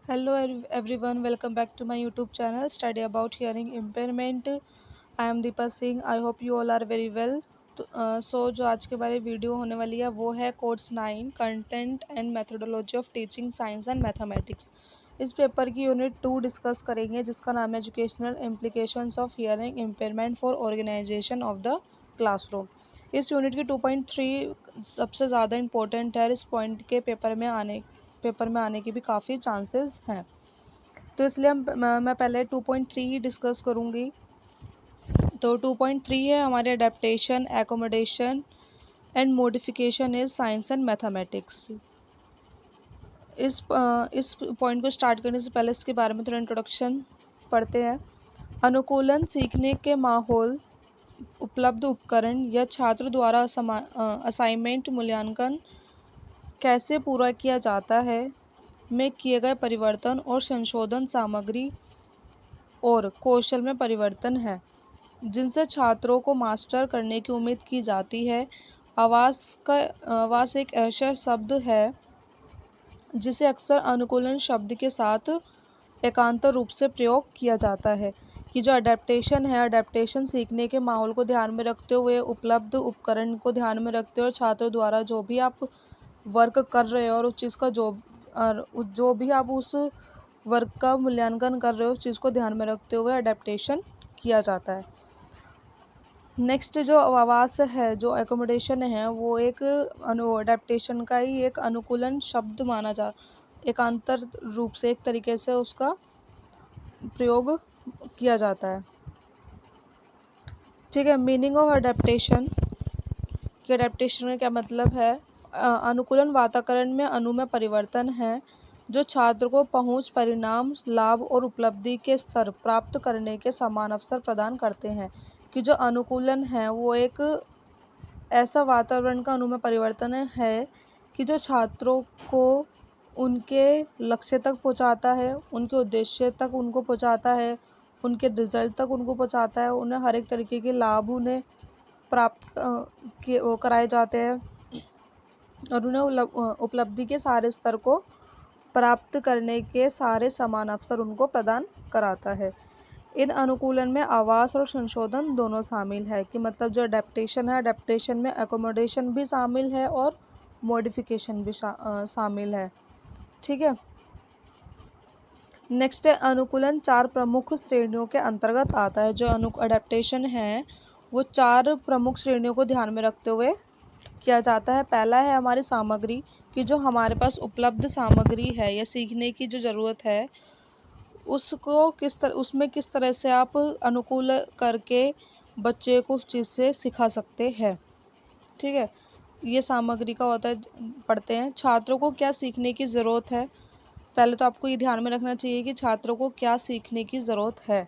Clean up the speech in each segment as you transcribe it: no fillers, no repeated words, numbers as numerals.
Hello everyone, welcome back to my YouTube channel Study About Hearing Impairment. I am Deepa Singh. I hope you all are very well. So जो आज के हमारी video होने वाली है वो है course 9 content and methodology of teaching science and mathematics. इस पेपर की यूनिट 2 डिस्कस करेंगे जिसका नाम है educational implications of hearing impairment for organisation of the classroom. इस यूनिट की 2.3 सबसे ज़्यादा इम्पोर्टेंट है। इस पॉइंट के पेपर में आने के भी काफ़ी चांसेस हैं, तो इसलिए मैं पहले 2.3 ही डिस्कस करूँगी। तो 2.3 है हमारे adaptation, accommodation and modification is science and mathematics. इस पॉइंट को स्टार्ट करने से पहले इसके बारे में थोड़ा इंट्रोडक्शन पढ़ते हैं। अनुकूलन सीखने के माहौल, उपलब्ध उपकरण या छात्र द्वारा असाइनमेंट मूल्यांकन कैसे पूरा किया जाता है में किए गए परिवर्तन और संशोधन सामग्री और कौशल में परिवर्तन है जिनसे छात्रों को मास्टर करने की उम्मीद की जाती है। आवास एक ऐसा शब्द है जिसे अक्सर अनुकूलन शब्द के साथ एकांतर रूप से प्रयोग किया जाता है। कि जो अडेप्टेशन है, अडेप्टेशन सीखने के माहौल को ध्यान में रखते हुए, उपलब्ध उपकरण को ध्यान में रखते हुए, छात्रों द्वारा जो भी आप वर्क कर रहे हो और उस चीज़ का जो भी आप उस वर्क का मूल्यांकन कर रहे हो उस चीज़ को ध्यान में रखते हुए अडेप्टेशन किया जाता है। नेक्स्ट जो आवास है, जो एकोमोडेशन है, वो एक अडेप्टेशन का ही एक अनुकूलन शब्द एकांतर रूप से एक तरीके से उसका प्रयोग किया जाता है। ठीक है। मीनिंग ऑफ अडेप्टेशन कि अडेप्टेशन का क्या मतलब है। अनुकूलन वातावरण में अनुमेय परिवर्तन है जो छात्र को पहुंच, परिणाम, लाभ और उपलब्धि के स्तर प्राप्त करने के समान अवसर प्रदान करते हैं। कि जो अनुकूलन है वो एक ऐसा वातावरण का अनुमेय परिवर्तन है कि जो छात्रों को उनके लक्ष्य तक पहुंचाता है, उनके उद्देश्य तक उनको पहुंचाता है, उनके रिजल्ट तक उनको पहुंचाता है, उन्हें हर एक तरीके के लाभ उन्हें प्राप्त कराए जाते हैं और उन्हें उपलब्धि के सारे स्तर को प्राप्त करने के सारे समान अवसर उनको प्रदान कराता है। इन अनुकूलन में आवास और संशोधन दोनों शामिल है। कि मतलब जो अडेप्टेशन है, अडेप्टेशन में एकोमोडेशन भी शामिल है और मॉडिफिकेशन भी शामिल है। ठीक है। नेक्स्ट है अनुकूलन 4 प्रमुख श्रेणियों के अंतर्गत आता है। जो अडेप्टेशन है वो 4 प्रमुख श्रेणियों को ध्यान में रखते हुए किया जाता है। पहला है हमारी सामग्री, कि जो हमारे पास उपलब्ध सामग्री है या सीखने की जो ज़रूरत है उसको उसमें किस तरह से आप अनुकूल करके बच्चे को उस चीज़ से सिखा सकते हैं। ठीक है। ये सामग्री का होता है। पढ़ते हैं छात्रों को क्या सीखने की ज़रूरत है। पहले तो आपको ये ध्यान में रखना चाहिए कि छात्रों को क्या सीखने की ज़रूरत है।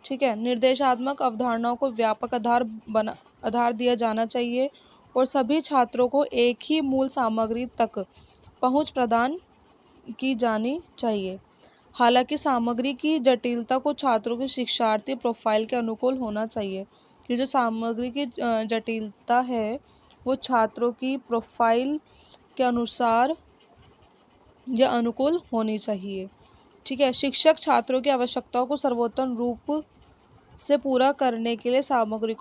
ठीक है। निर्देशात्मक अवधारणाओं को व्यापक आधार दिया जाना चाहिए और सभी छात्रों को एक ही मूल सामग्री तक पहुंच प्रदान की जानी चाहिए। हालांकि सामग्री की जटिलता को छात्रों की शिक्षार्थी प्रोफाइल के अनुकूल होना चाहिए। कि जो सामग्री की जटिलता है वो छात्रों की प्रोफाइल के अनुसार या अनुकूल होनी चाहिए। ठीक है। शिक्षक छात्रों की आवश्यकताओं को सर्वोत्तम रूप से पूरा करने के लिए सामग्री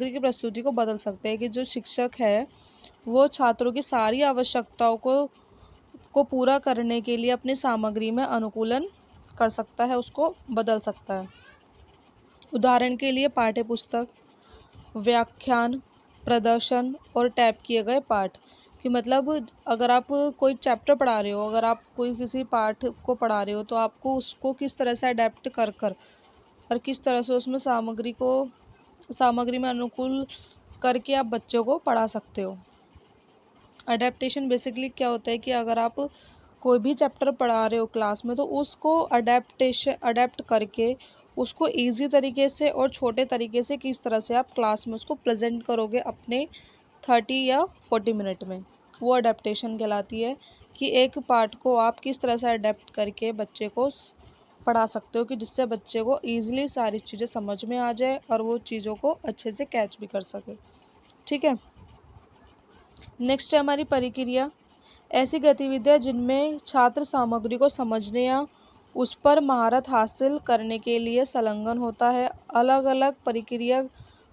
की प्रस्तुति को बदल सकते हैं। कि जो शिक्षक है वो छात्रों की सारी आवश्यकताओं को पूरा करने के लिए अपनी सामग्री में अनुकूलन कर सकता है, उसको बदल सकता है। उदाहरण के लिए पाठ्यपुस्तक, व्याख्यान, प्रदर्शन और टैप किए गए पाठ। कि मतलब अगर आप कोई चैप्टर पढ़ा रहे हो, अगर आप कोई किसी पाठ को पढ़ा रहे हो तो आपको उसको किस तरह से अडेप्ट कर और किस तरह से उसमें सामग्री में अनुकूल करके आप बच्चों को पढ़ा सकते हो। अडेप्टेशन बेसिकली क्या होता है कि अगर आप कोई भी चैप्टर पढ़ा रहे हो क्लास में तो उसको अडेप्ट करके उसको इजी तरीके से और छोटे तरीके से किस तरह से आप क्लास में उसको प्रेजेंट करोगे अपने 30 या 40 मिनट में, वो अडेप्टेशन कहलाती है। कि एक पार्ट को आप किस तरह से अडेप्ट करके बच्चे को पढ़ा सकते हो कि जिससे बच्चे को ईजिली सारी चीज़ें समझ में आ जाए और वो चीज़ों को अच्छे से कैच भी कर सके। ठीक है। नेक्स्ट है हमारी परिक्रिया। ऐसी गतिविधियाँ जिनमें छात्र सामग्री को समझने या उस पर महारत हासिल करने के लिए संलग्न होता है। अलग अलग प्रक्रिया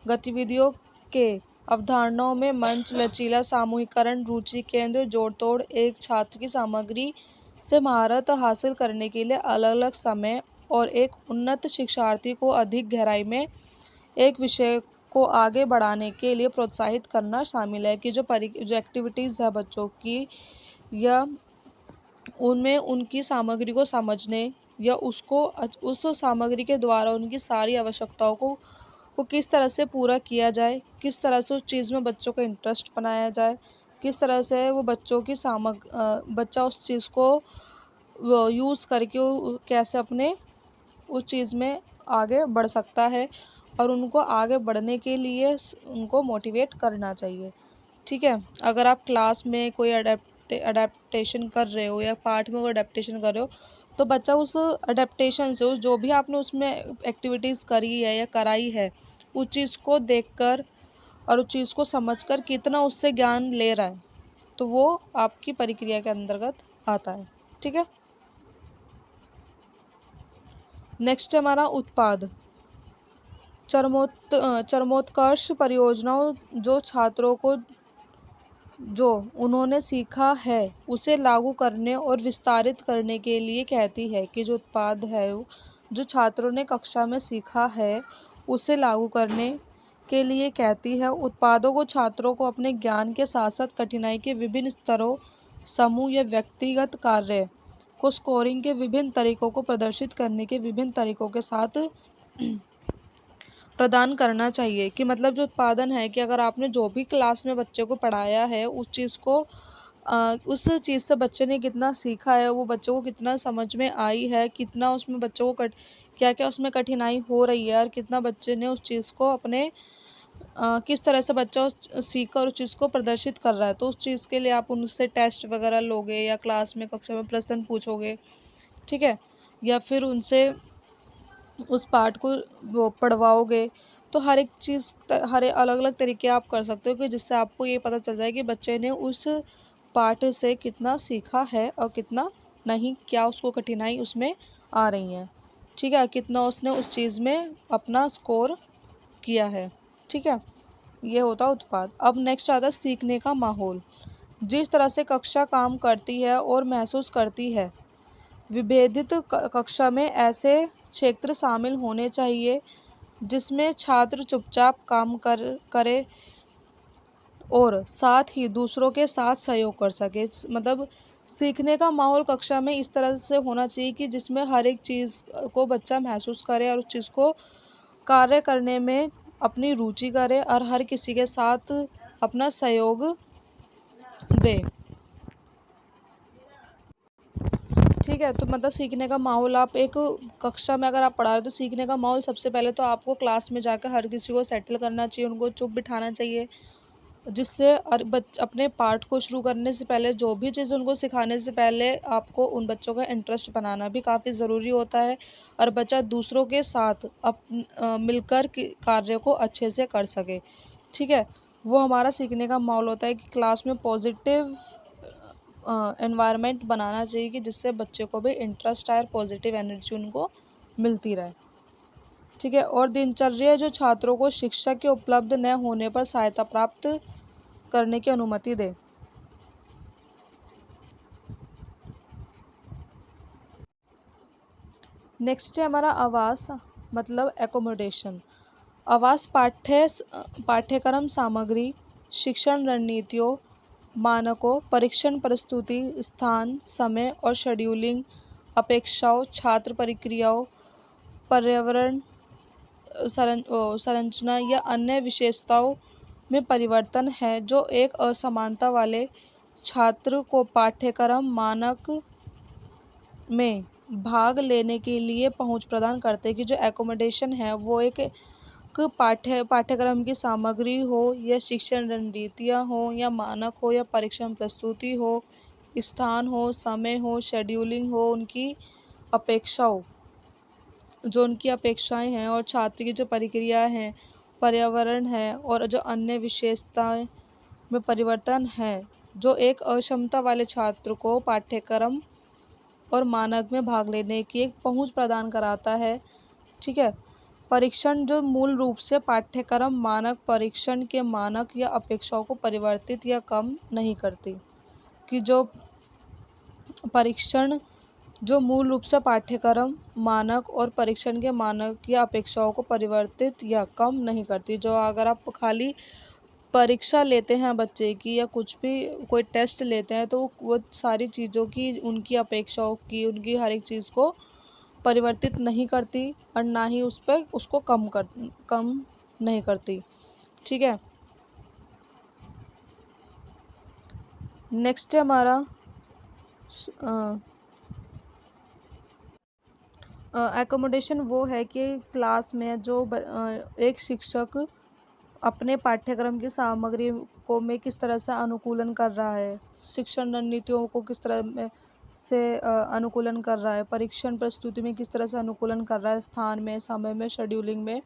गतिविधियों के अवधारणाओं में मंच, लचीला, सामूहिकरण, रुचि केंद्र, जोड़ तोड़ एक छात्र की सामग्री से महारत हासिल करने के लिए अलग अलग समय और एक उन्नत शिक्षार्थी को अधिक गहराई में एक विषय को आगे बढ़ाने के लिए प्रोत्साहित करना शामिल है। कि जो एक्टिविटीज़ है बच्चों की, या उनमें उनकी सामग्री को समझने या उसको उस सामग्री के द्वारा उनकी सारी आवश्यकताओं को किस तरह से पूरा किया जाए, किस तरह से उस चीज़ में बच्चों का इंटरेस्ट बनाया जाए, किस तरह से वो बच्चों की बच्चा उस चीज़ को यूज़ करके कैसे अपने उस चीज़ में आगे बढ़ सकता है, और उनको आगे बढ़ने के लिए उनको मोटिवेट करना चाहिए। ठीक है, अगर आप क्लास में कोई अडेप्टेशन कर रहे हो या पाठ में कोई अडेप्टेशन कर रहे हो, तो बच्चा उस अडेप्टेशन से, उस जो भी आपने उसमें एक्टिविटीज़ करी है या कराई है, उस चीज़ को देखकर और उस चीज़ को समझकर कितना उससे ज्ञान ले रहा है, तो वो आपकी प्रक्रिया के अंतर्गत आता है। ठीक है, नेक्स्ट हमारा उत्पाद। चरमोत्कर्ष परियोजनाओं जो छात्रों को जो उन्होंने सीखा है उसे लागू करने और विस्तारित करने के लिए कहती है। कि जो उत्पाद है जो छात्रों ने कक्षा में सीखा है उसे लागू करने के लिए कहती है। उत्पादों को छात्रों को अपने ज्ञान के साथ साथ कठिनाई के विभिन्न स्तरों, समूह या व्यक्तिगत कार्य को स्कोरिंग के विभिन्न तरीकों को प्रदर्शित करने के विभिन्न तरीकों के साथ प्रदान करना चाहिए। कि मतलब जो उत्पादन है, कि अगर आपने जो भी क्लास में बच्चे को पढ़ाया है उस चीज़ को उस चीज़ से बच्चे ने कितना सीखा है, वो बच्चों को कितना समझ में आई है, कितना उसमें बच्चों को क्या क्या उसमें कठिनाई हो रही है, और कितना बच्चे ने उस चीज़ को अपने किस तरह से बच्चा सीख कर उस चीज़ को प्रदर्शित कर रहा है। तो उस चीज़ के लिए आप उनसे टेस्ट वगैरह लोगे या क्लास में कक्षा में प्रश्न पूछोगे। ठीक है, या फिर उनसे उस पाठ को वो पढ़वाओगे। तो हर एक चीज़ हर अलग अलग तरीके आप कर सकते हो, कि जिससे आपको ये पता चल जाए कि बच्चे ने उस पाठ से कितना सीखा है और कितना नहीं, क्या उसको कठिनाई उसमें आ रही हैं। ठीक है, कितना उसने उस चीज़ में अपना स्कोर किया है। ठीक है, ये होता उत्पाद। अब नेक्स्ट आता है सीखने का माहौल। जिस तरह से कक्षा काम करती है और महसूस करती है, विभेदित कक्षा में ऐसे क्षेत्र शामिल होने चाहिए जिसमें छात्र चुपचाप काम करे और साथ ही दूसरों के साथ सहयोग कर सके। मतलब सीखने का माहौल कक्षा में इस तरह से होना चाहिए कि जिसमें हर एक चीज़ को बच्चा महसूस करे और उस चीज़ को कार्य करने में अपनी रुचि करे और हर किसी के साथ अपना सहयोग दे। ठीक है, तो मतलब सीखने का माहौल, आप एक कक्षा में अगर आप पढ़ा रहे हो तो सीखने का माहौल सबसे पहले तो आपको क्लास में जाकर हर किसी को सेटल करना चाहिए, उनको चुप बिठाना चाहिए, जिससे और अपने पाठ को शुरू करने से पहले जो भी चीज़ उनको सिखाने से पहले आपको उन बच्चों का इंटरेस्ट बनाना भी काफ़ी ज़रूरी होता है, और बच्चा दूसरों के साथ मिलकर कार्य को अच्छे से कर सके। ठीक है, वो हमारा सीखने का माहौल होता है कि क्लास में पॉजिटिव एनवायरनमेंट बनाना चाहिए, कि जिससे बच्चे को भी इंटरेस्ट आए और पॉजिटिव एनर्जी उनको मिलती रहे। ठीक है, और दिनचर्या जो छात्रों को शिक्षक के उपलब्ध न होने पर सहायता प्राप्त करने की अनुमति दे। नेक्स्ट है हमारा आवास, मतलब एकोमोडेशन। आवास पाठ्यक्रम सामग्री, शिक्षण रणनीतियों, मानकों, परीक्षण प्रस्तुति, स्थान, समय और शेड्यूलिंग, अपेक्षाओं, छात्र प्रक्रियाओं, पर्यावरण संरचना या अन्य विशेषताओं में परिवर्तन है जो एक असमानता वाले छात्र को पाठ्यक्रम मानक में भाग लेने के लिए पहुंच प्रदान करते हैं। कि जो एकोमोडेशन है वो एक पाठ्यक्रम की सामग्री हो या शिक्षण रणनीतियाँ हो या मानक हो या परीक्षण प्रस्तुति हो, स्थान हो, समय हो, शेड्यूलिंग हो, उनकी अपेक्षाओं जो उनकी अपेक्षाएं हैं और छात्र की जो प्रक्रिया है, पर्यावरण है और जो अन्य विशेषताएं में परिवर्तन है, जो एक अक्षमता वाले छात्र को पाठ्यक्रम और मानक में भाग लेने की एक पहुंच प्रदान कराता है। ठीक है। परीक्षण जो मूल रूप से पाठ्यक्रम मानक परीक्षण के मानक या अपेक्षाओं को परिवर्तित या कम नहीं करती। कि जो परीक्षण जो मूल रूप से पाठ्यक्रम मानक और परीक्षण के मानक या अपेक्षाओं को परिवर्तित या कम नहीं करती। जो अगर आप खाली परीक्षा लेते हैं बच्चे की या कुछ भी कोई टेस्ट लेते हैं तो वो सारी चीज़ों की उनकी अपेक्षाओं की उनकी हर एक चीज़ को परिवर्तित नहीं करती और ना ही उस पर उसको कम नहीं करती। ठीक है। नेक्स्ट है हमारा एकोमोडेशन। वो है कि क्लास में जो एक शिक्षक अपने पाठ्यक्रम की सामग्री को में किस तरह से अनुकूलन कर रहा है, शिक्षण रणनीतियों को किस तरह से अनुकूलन कर रहा है, परीक्षण प्रस्तुति में किस तरह से अनुकूलन कर रहा है, स्थान में, समय में, शेड्यूलिंग में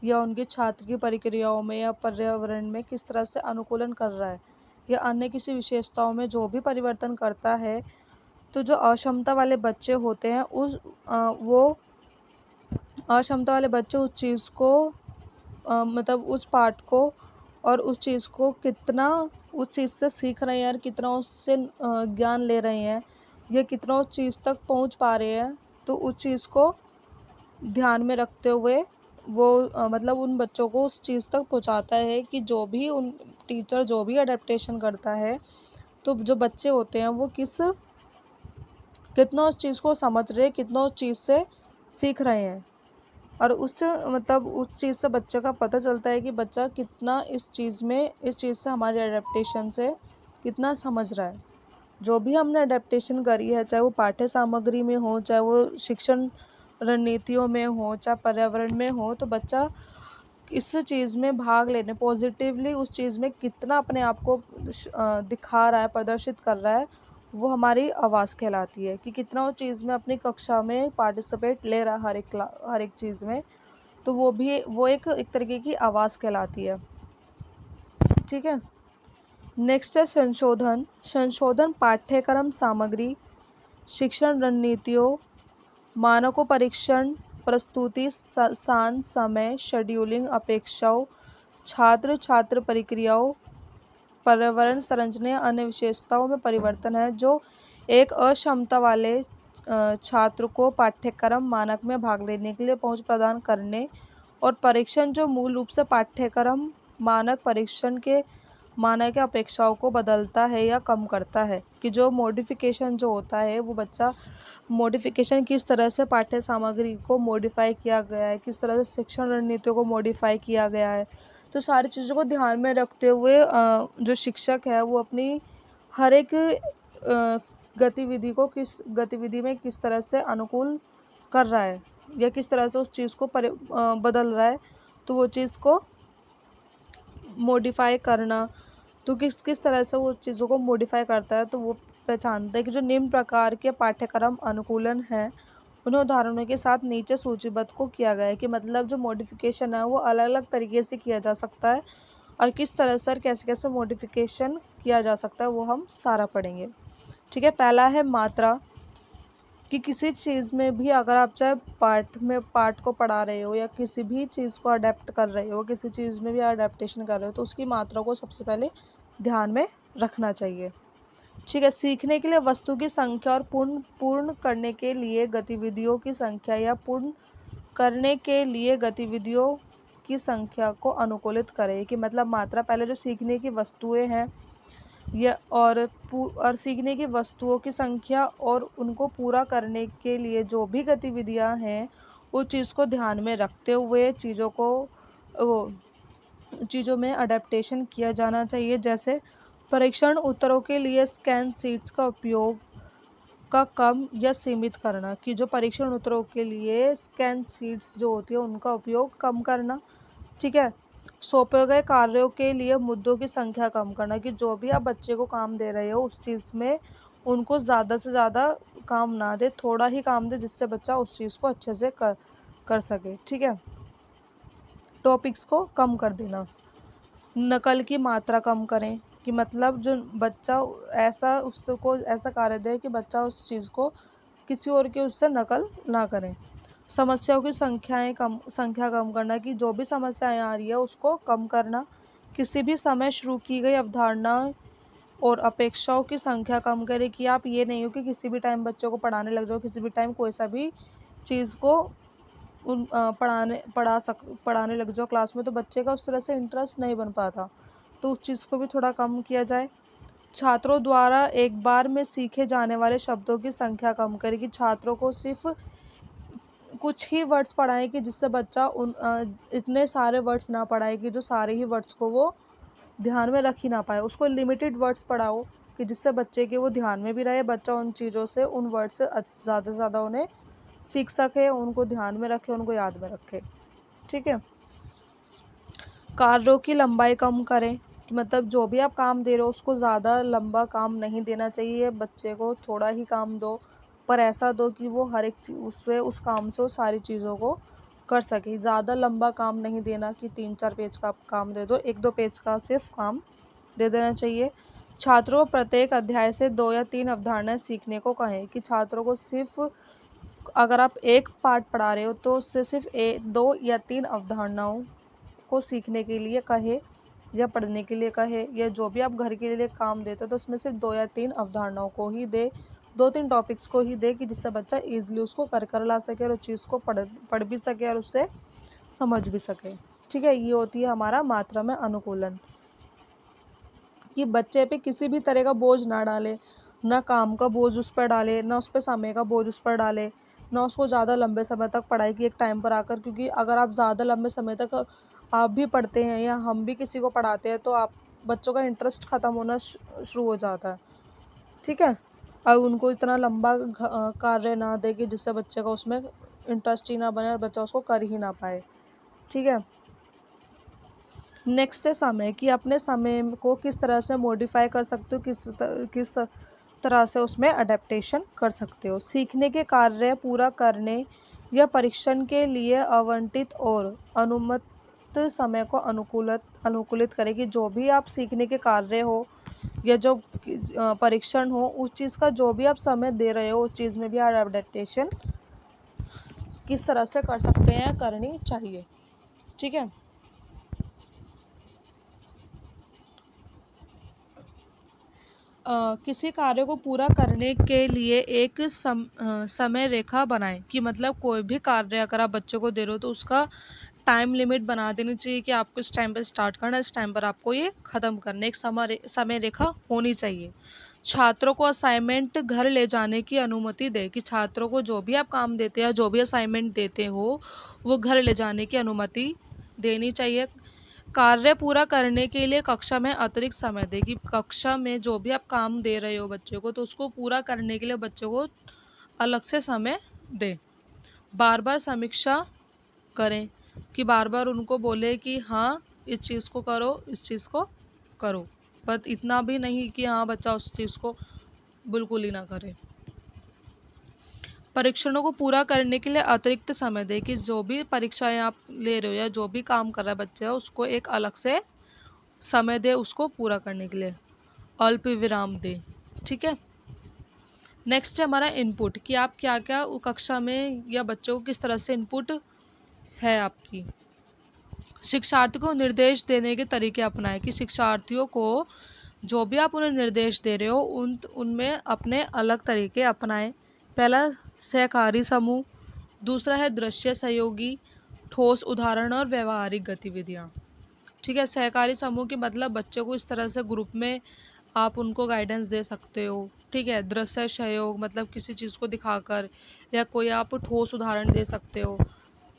या उनके छात्र की प्रक्रियाओं में या पर्यावरण में किस तरह से अनुकूलन कर रहा है या अन्य किसी विशेषताओं में जो भी परिवर्तन करता है। तो जो अक्षमता वाले बच्चे होते हैं वो अक्षमता वाले बच्चे उस चीज़ को मतलब उस पाठ को और उस चीज़ को कितना उस चीज़ से सीख रहे हैं और कितना उससे ज्ञान ले रहे हैं या कितना उस चीज़ तक पहुंच पा रहे हैं। तो उस चीज़ को ध्यान में रखते हुए वो मतलब उन बच्चों को उस चीज़ तक पहुंचाता है कि जो भी उन टीचर जो भी अडेप्टेशन करता है तो जो बच्चे होते हैं वो कितना उस चीज़ को समझ रहे हैं, कितना उस चीज़ से सीख रहे हैं। और उससे मतलब उस चीज़ से बच्चे का पता चलता है कि बच्चा कितना इस चीज़ से हमारे अडेप्टेशन से कितना समझ रहा है। जो भी हमने अडेप्टेशन करी है, चाहे वो पाठ्य सामग्री में हो, चाहे वो शिक्षण रणनीतियों में हो, चाहे पर्यावरण में हो, तो बच्चा इस चीज़ में भाग लेने पॉजिटिवली उस चीज़ में कितना अपने आप को दिखा रहा है, प्रदर्शित कर रहा है, वो हमारी आवाज़ कहलाती है। कि कितना उस चीज़ में अपनी कक्षा में पार्टिसिपेट ले रहा है हर एक चीज़ में, तो वो एक तरीके की आवाज़ कहलाती है। ठीक है। नेक्स्ट है संशोधन पाठ्यक्रम सामग्री, शिक्षण रणनीतियों, मानकों, परीक्षण प्रस्तुति, स्थान, समय, शेड्यूलिंग, अपेक्षाओं, छात्र प्रक्रियाओं, पर्यावरण संरचना, अन्य विशेषताओं में परिवर्तन है जो एक अक्षमता वाले छात्र को पाठ्यक्रम मानक में भाग लेने के लिए पहुंच प्रदान करने, और परीक्षण जो मूल रूप से पाठ्यक्रम मानक परीक्षण के मानक या अपेक्षाओं को बदलता है या कम करता है। कि जो मॉडिफिकेशन जो होता है वो बच्चा मॉडिफिकेशन किस तरह से पाठ्य सामग्री को मॉडिफाई किया गया है, किस तरह से शिक्षण रणनीतियों को मॉडिफाई किया गया है, तो सारी चीज़ों को ध्यान में रखते हुए जो शिक्षक है वो अपनी हर एक गतिविधि में किस तरह से अनुकूल कर रहा है या किस तरह से उस चीज़ को बदल रहा है। तो वो चीज़ को मॉडिफाई करना, तो किस तरह से वो चीज़ों को मॉडिफाई करता है, तो वो पहचानता है। कि जो निम्न प्रकार के पाठ्यक्रम अनुकूलन हैं उन्हें उदाहरणों के साथ नीचे सूचीबद्ध को किया गया है। कि मतलब जो मॉडिफिकेशन है वो अलग अलग तरीके से किया जा सकता है और किस तरह से कैसे कैसे मॉडिफिकेशन किया जा सकता है वो हम सारा पढ़ेंगे। ठीक है। पहला है मात्रा। कि किसी चीज़ में भी अगर आप चाहे पाठ को पढ़ा रहे हो या किसी भी चीज़ को अडेप्ट कर रहे हो, किसी चीज़ में भी अडेप्टेशन कर रहे हो, तो उसकी मात्रा को सबसे पहले ध्यान में रखना चाहिए। ठीक है। सीखने के लिए वस्तु की संख्या और पूर्ण करने के लिए गतिविधियों की संख्या या पूर्ण करने के लिए गतिविधियों की संख्या को अनुकूलित करें। कि मतलब मात्रा पहले जो सीखने की वस्तुएं हैं या और सीखने की वस्तुओं की संख्या और उनको पूरा करने के लिए जो भी गतिविधियां हैं उस चीज़ को ध्यान में रखते हुए चीज़ों में अडेप्टेशन किया जाना चाहिए। जैसे परीक्षण उत्तरों के लिए स्कैन शीट्स का उपयोग का कम या सीमित करना। कि जो परीक्षण उत्तरों के लिए स्कैन शीट्स जो होती है उनका उपयोग कम करना। ठीक है। सौंपे गए कार्यों के लिए मुद्दों की संख्या कम करना। कि जो भी आप बच्चे को काम दे रहे हो उस चीज़ में उनको ज़्यादा से ज़्यादा काम ना दे, थोड़ा ही काम दे जिससे बच्चा उस चीज़ को अच्छे से कर सके। ठीक है। टॉपिक्स को कम कर देना। नकल की मात्रा कम करें। कि मतलब जो बच्चा ऐसा उसको ऐसा कार्य दे कि बच्चा उस चीज़ को किसी और के उससे नकल ना करें। समस्याओं की संख्या कम करना, कि जो भी समस्याएं आ रही है उसको कम करना। किसी भी समय शुरू की गई अवधारणा और अपेक्षाओं की संख्या कम करें, कि आप ये नहीं हो कि किसी भी टाइम बच्चों को पढ़ाने लग जाओ, किसी भी टाइम कोई सा भी चीज़ को पढ़ाने लग जाओ क्लास में, तो बच्चे का उस तरह से इंटरेस्ट नहीं बन पाता, तो उस चीज़ को भी थोड़ा कम किया जाए। छात्रों द्वारा एक बार में सीखे जाने वाले शब्दों की संख्या कम करें, कि छात्रों को सिर्फ कुछ ही वर्ड्स पढ़ाएं, कि जिससे बच्चा इतने सारे वर्ड्स ना पढ़ाए कि जो सारे ही वर्ड्स को वो ध्यान में रख ही ना पाए। उसको लिमिटेड वर्ड्स पढ़ाओ कि जिससे बच्चे के वो ध्यान में भी रहे, बच्चा उन चीज़ों से, उन वर्ड से ज़्यादा से ज़्यादा उन्हें सीख सके, उनको ध्यान में रखे, उनको याद में रखे। ठीक है। कार्यों की लंबाई कम करें, मतलब जो भी आप काम दे रहे हो उसको ज़्यादा लंबा काम नहीं देना चाहिए, बच्चे को थोड़ा ही काम दो, पर ऐसा दो कि वो हर एक उस काम से वो सारी चीज़ों को कर सके। ज़्यादा लंबा काम नहीं देना कि 3-4 पेज का काम दे दो, 1-2 पेज का सिर्फ काम दे देना चाहिए। छात्रों को प्रत्येक अध्याय से 2 या 3 अवधारणाएं सीखने को कहें, कि छात्रों को सिर्फ, अगर आप एक पार्ट पढ़ा रहे हो तो उससे सिर्फ 2 या 3 अवधारणाओं को सीखने के लिए कहे, या पढ़ने के लिए कहे, या जो भी आप घर के लिए काम देते हो तो उसमें सिर्फ 2 या 3 अवधारणाओं को ही दे, 2-3 टॉपिक्स को ही दे, कि जिससे बच्चा ईजिली उसको कर ला सके और उस चीज़ को पढ़ भी सके और उससे समझ भी सके। ठीक है। ये होती है हमारा मात्रा में अनुकूलन, कि बच्चे पे किसी भी तरह का बोझ ना डाले, ना काम का बोझ उस पर डाले, ना उस पर समय का बोझ उस पर डाले, ना उसको ज़्यादा लंबे समय तक पढ़ाई की एक टाइम पर आकर, क्योंकि अगर आप ज़्यादा लंबे समय तक आप भी पढ़ते हैं या हम भी किसी को पढ़ाते हैं तो आप बच्चों का इंटरेस्ट ख़त्म होना शुरू हो जाता है। ठीक है। अब उनको इतना लंबा कार्य ना दे कि जिससे बच्चे का उसमें इंटरेस्ट ही ना बने और बच्चा उसको कर ही ना पाए। ठीक है। नेक्स्ट है समय, कि अपने समय को किस तरह से मॉडिफाई कर सकते हो, किस तरह से उसमें अडेप्टेशन कर सकते हो। सीखने के कार्य पूरा करने या परीक्षण के लिए आवंटित और अनुमत समय को अनुकूलित करें, कि जो भी आप सीखने के कार्य हो या जो परीक्षण हो, उस चीज़ का जो भी आप समय दे रहे हो उस चीज़ में भी आप अडेप्टेशन किस तरह से कर सकते हैं, करनी चाहिए। ठीक है। किसी कार्य को पूरा करने के लिए एक समय रेखा बनाएं, कि मतलब कोई भी कार्य अगर आप बच्चों को दे रहे हो तो उसका टाइम लिमिट बना देनी चाहिए, कि आपको इस टाइम पर स्टार्ट करना है, इस टाइम पर आपको ये ख़त्म करना है, एक समय रेखा होनी चाहिए। छात्रों को असाइनमेंट घर ले जाने की अनुमति दें, कि छात्रों को जो भी आप काम देते हैं, जो भी असाइनमेंट देते हो, वो घर ले जाने की अनुमति देनी चाहिए। कार्य पूरा करने के लिए कक्षा में अतिरिक्त समय दें, कि कक्षा में जो भी आप काम दे रहे हो बच्चे को, तो उसको पूरा करने के लिए बच्चों को अलग से समय दें। बार बार समीक्षा करें, कि बार बार उनको बोले कि हाँ इस चीज़ को करो, इस चीज़ को करो, बट इतना भी नहीं कि हाँ बच्चा उस चीज़ को बिल्कुल ही ना करे। परीक्षणों को पूरा करने के लिए अतिरिक्त समय दें, कि जो भी परीक्षाएं आप ले रहे हो या जो भी काम कर रहा है बच्चा उसको एक अलग से समय दे उसको पूरा करने के लिए, अल्प विराम दे। ठीक है। नेक्स्ट है हमारा इनपुट, कि आप क्या क्या कक्षा में या बच्चों को किस तरह से इनपुट है आपकी। शिक्षार्थी को निर्देश देने के तरीके अपनाएं, कि शिक्षार्थियों को जो भी आप उन्हें निर्देश दे रहे हो उनमें अपने अलग तरीके अपनाएं। पहला सहकारी समूह, दूसरा है दृश्य सहयोगी, ठोस उदाहरण और व्यवहारिक गतिविधियाँ। ठीक है। सहकारी समूह की मतलब बच्चों को इस तरह से ग्रुप में आप उनको गाइडेंस दे सकते हो। ठीक है। दृश्य सहयोग मतलब किसी चीज़ को दिखाकर, या कोई आप ठोस उदाहरण दे सकते हो।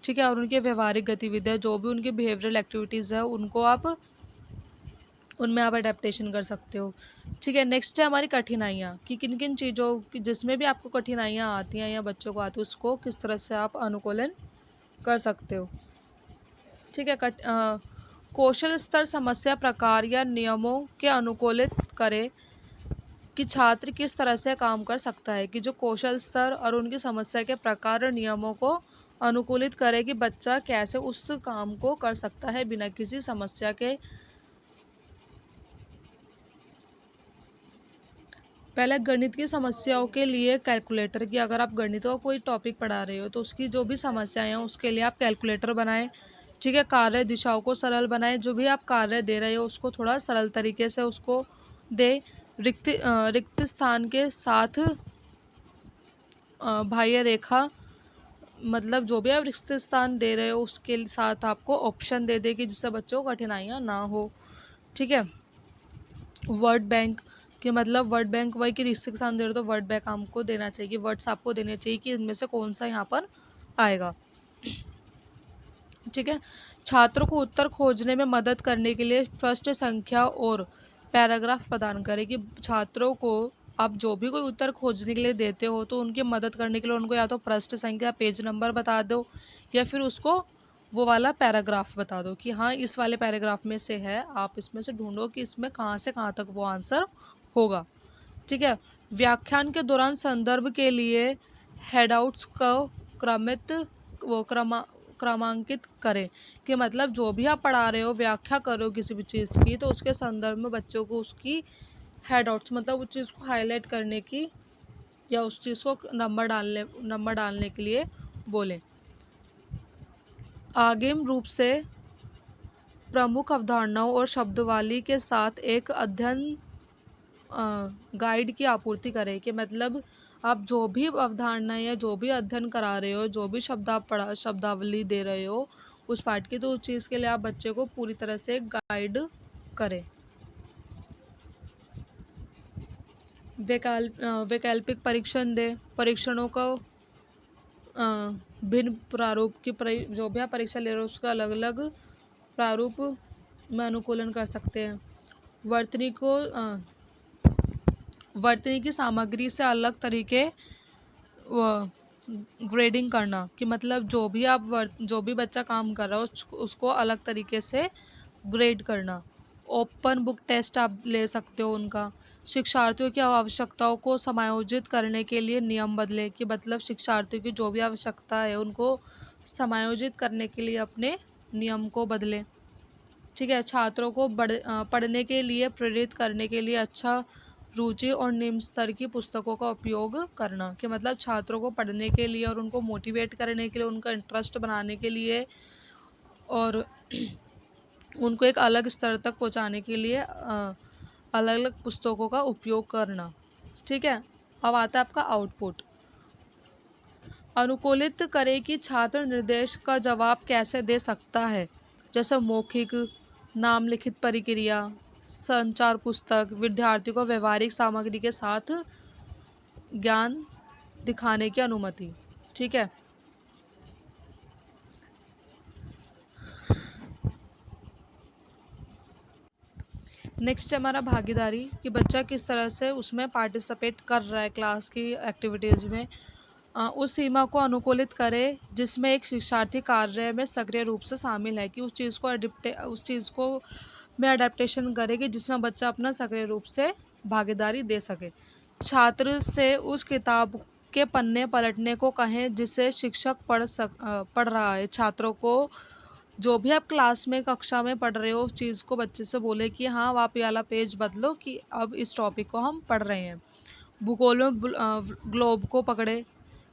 ठीक है। और उनके व्यवहारिक गतिविधियाँ जो भी उनकी बिहेवियरल एक्टिविटीज़ है उनको आप उनमें आप अडेप्टेशन कर सकते हो। ठीक है। नेक्स्ट है हमारी कठिनाइयाँ, कि किन किन चीज़ों की जिसमें भी आपको कठिनाइयाँ आती हैं या बच्चों को आती है उसको किस तरह से आप अनुकूलन कर सकते हो। ठीक है। कौशल स्तर, समस्या प्रकार या नियमों के अनुकूलित करें, कि छात्र किस तरह से काम कर सकता है, कि जो कौशल स्तर और उनकी समस्या के प्रकार और नियमों को अनुकूलित करे, कि बच्चा कैसे उस काम को कर सकता है बिना किसी समस्या के पहले गणित की समस्याओं के लिए कैलकुलेटर की, अगर आप गणित का कोई टॉपिक पढ़ा रहे हो तो उसकी जो भी समस्याएं हैं उसके लिए आप कैलकुलेटर बनाएं। ठीक है, कार्य दिशाओं को सरल बनाएं, जो भी आप कार्य दे रहे हो उसको थोड़ा सरल तरीके से उसको दे। रिक्त स्थान के साथ बाह्य रेखा, मतलब जो भी आप रिक्त स्थान दे रहे हो उसके साथ आपको ऑप्शन दे दे कि जिससे बच्चों को कठिनाइयाँ ना हो। ठीक है, वर्ड बैंक कि मतलब वर्ड बैंक वही कि रिक्त स्थान दे रहे हो तो वर्ड बैंक आपको देना चाहिए कि वर्ड्स आपको देने चाहिए कि इनमें से कौन सा यहाँ पर आएगा। ठीक है, छात्रों को उत्तर खोजने में मदद करने के लिए पृष्ठ संख्या और पैराग्राफ प्रदान करें कि छात्रों को आप जो भी कोई उत्तर खोजने के लिए देते हो तो उनकी मदद करने के लिए उनको या तो पृष्ठ संख्या पेज नंबर बता दो या फिर उसको वो वाला पैराग्राफ बता दो कि हाँ इस वाले पैराग्राफ में से है, आप इसमें से ढूंढो कि इसमें कहाँ से कहाँ तक वो आंसर होगा। ठीक है, व्याख्यान के दौरान संदर्भ के लिए हेडआउट्स को क्रमित वो क्रमांकित करें कि मतलब जो भी आप पढ़ा रहे हो व्याख्या करो किसी भी चीज़ की तो उसके संदर्भ में बच्चों को उसकी हेडआउट्स मतलब उस चीज़ को हाईलाइट करने की या उस चीज़ को नंबर डालने के लिए बोलें। आगम रूप से प्रमुख अवधारणाओं और शब्दावली के साथ एक अध्ययन गाइड की आपूर्ति करें कि मतलब आप जो भी अवधारणाएं या जो भी अध्ययन करा रहे हो, जो भी शब्द आप शब्दावली दे रहे हो उस पाठ की, तो उस चीज़ के लिए आप बच्चे को पूरी तरह से गाइड करें। वैकल्पिक परीक्षण दें, परीक्षणों को भिन्न प्रारूप की जो भी आप परीक्षा ले रहे हो उसका अलग अलग प्रारूप में अनुकूलन कर सकते हैं। वर्तनी की सामग्री से अलग तरीके ग्रेडिंग करना कि मतलब जो भी बच्चा काम कर रहा हो उसको अलग तरीके से ग्रेड करना। ओपन बुक टेस्ट आप ले सकते हो उनका। शिक्षार्थियों की आवश्यकताओं को समायोजित करने के लिए नियम बदलें कि मतलब शिक्षार्थियों की जो भी आवश्यकता है उनको समायोजित करने के लिए अपने नियम को बदलें। ठीक है, छात्रों को पढ़ने के लिए प्रेरित करने के लिए अच्छा रुचि और निम्न स्तर की पुस्तकों का उपयोग करना कि मतलब छात्रों को पढ़ने के लिए और उनको मोटिवेट करने के लिए, उनका इंटरेस्ट बनाने के लिए और उनको एक अलग स्तर तक पहुंचाने के लिए अलग अलग पुस्तकों का उपयोग करना। ठीक है, अब आता है आपका आउटपुट। अनुकूलित करें कि छात्र निर्देश का जवाब कैसे दे सकता है, जैसे मौखिक, नाम लिखित प्रक्रिया, संचार पुस्तक, विद्यार्थी को व्यवहारिक सामग्री के साथ ज्ञान दिखाने की अनुमति। ठीक है, नेक्स्ट है हमारा भागीदारी कि बच्चा किस तरह से उसमें पार्टिसिपेट कर रहा है क्लास की एक्टिविटीज़ में। उस सीमा को अनुकूलित करें जिसमें एक शिक्षार्थी कार्य में सक्रिय रूप से शामिल है कि उस चीज़ को में अडेप्टेशन करे कि जिसमें बच्चा अपना सक्रिय रूप से भागीदारी दे सके। छात्र से उस किताब के पन्ने पलटने को कहें जिसे शिक्षक पढ़ रहा है। छात्रों को जो भी आप क्लास में कक्षा में पढ़ रहे हो उस चीज़ को बच्चे से बोले कि हाँ आप ये वाला पेज बदलो कि अब इस टॉपिक को हम पढ़ रहे हैं। भूगोल में ग्लोब को पकड़े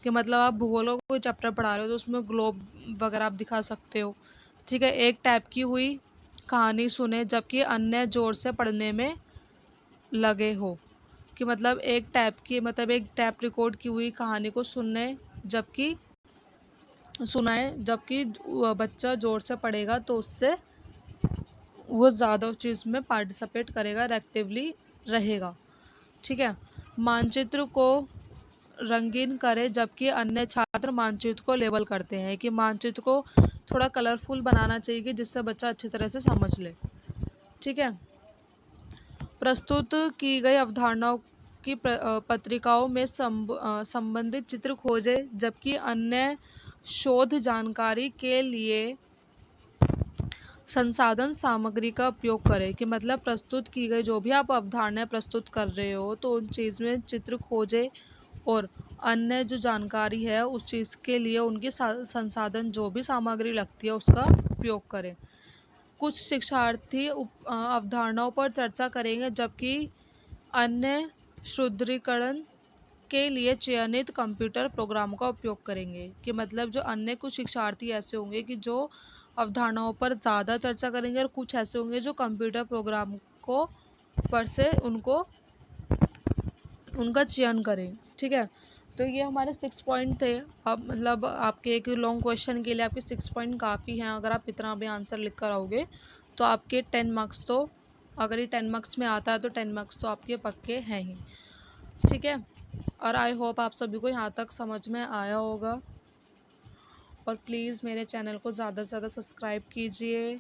कि मतलब आप भूगोल को कोई चैप्टर पढ़ा रहे हो तो उसमें ग्लोब वगैरह आप दिखा सकते हो। ठीक है, एक टाइप की हुई कहानी सुने जबकि अन्य जोर से पढ़ने में लगे हो कि मतलब एक टैप रिकॉर्ड की हुई कहानी को सुनाए जबकि बच्चा ज़ोर से पढ़ेगा तो उससे वो ज़्यादा उस चीज़ में पार्टिसिपेट करेगा, एक्टिवली रहेगा। ठीक है, मानचित्र को रंगीन करें जबकि अन्य छात्र मानचित्र को लेबल करते हैं कि मानचित्र को थोड़ा कलरफुल बनाना चाहिए कि जिससे बच्चा अच्छी तरह से समझ ले। ठीक है, प्रस्तुत की गई अवधारणाओं की पत्रिकाओं में संबंधित चित्र खोजें जबकि अन्य शोध जानकारी के लिए संसाधन सामग्री का उपयोग करें कि मतलब प्रस्तुत की गई जो भी आप अवधारणाएं प्रस्तुत कर रहे हो तो उन चीज़ में चित्र खोजें और अन्य जो जानकारी है उस चीज़ के लिए उनकी संसाधन जो भी सामग्री लगती है उसका उपयोग करें। कुछ शिक्षार्थी अवधारणाओं पर चर्चा करेंगे जबकि अन्य सुदृढ़ीकरण के लिए चयनित कंप्यूटर प्रोग्राम का उपयोग करेंगे। कि मतलब जो अन्य कुछ शिक्षार्थी ऐसे होंगे कि जो अवधारणाओं पर ज़्यादा चर्चा करेंगे और कुछ ऐसे होंगे जो कंप्यूटर प्रोग्राम को पर से उनका चयन करें। ठीक है, तो ये हमारे 6 पॉइंट थे। अब मतलब आपके एक लॉन्ग क्वेश्चन के लिए आपके 6 पॉइंट काफ़ी हैं। अगर आप इतना भी आंसर लिख कर आओगे तो आपके 10 मार्क्स तो, अगर ये 10 मार्क्स में आता है तो 10 मार्क्स तो आपके पक्के हैं ही। ठीक है, और आई होप आप सभी को यहाँ तक समझ में आया होगा। और प्लीज़ मेरे चैनल को ज़्यादा से ज़्यादा सब्सक्राइब कीजिए।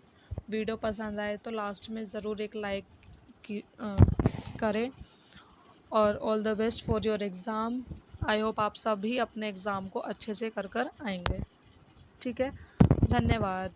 वीडियो पसंद आए तो लास्ट में ज़रूर एक लाइक करें। और all the best for your exam. I hope आप सभी अपने एग्ज़ाम को अच्छे से कर आएंगे। ठीक है, धन्यवाद।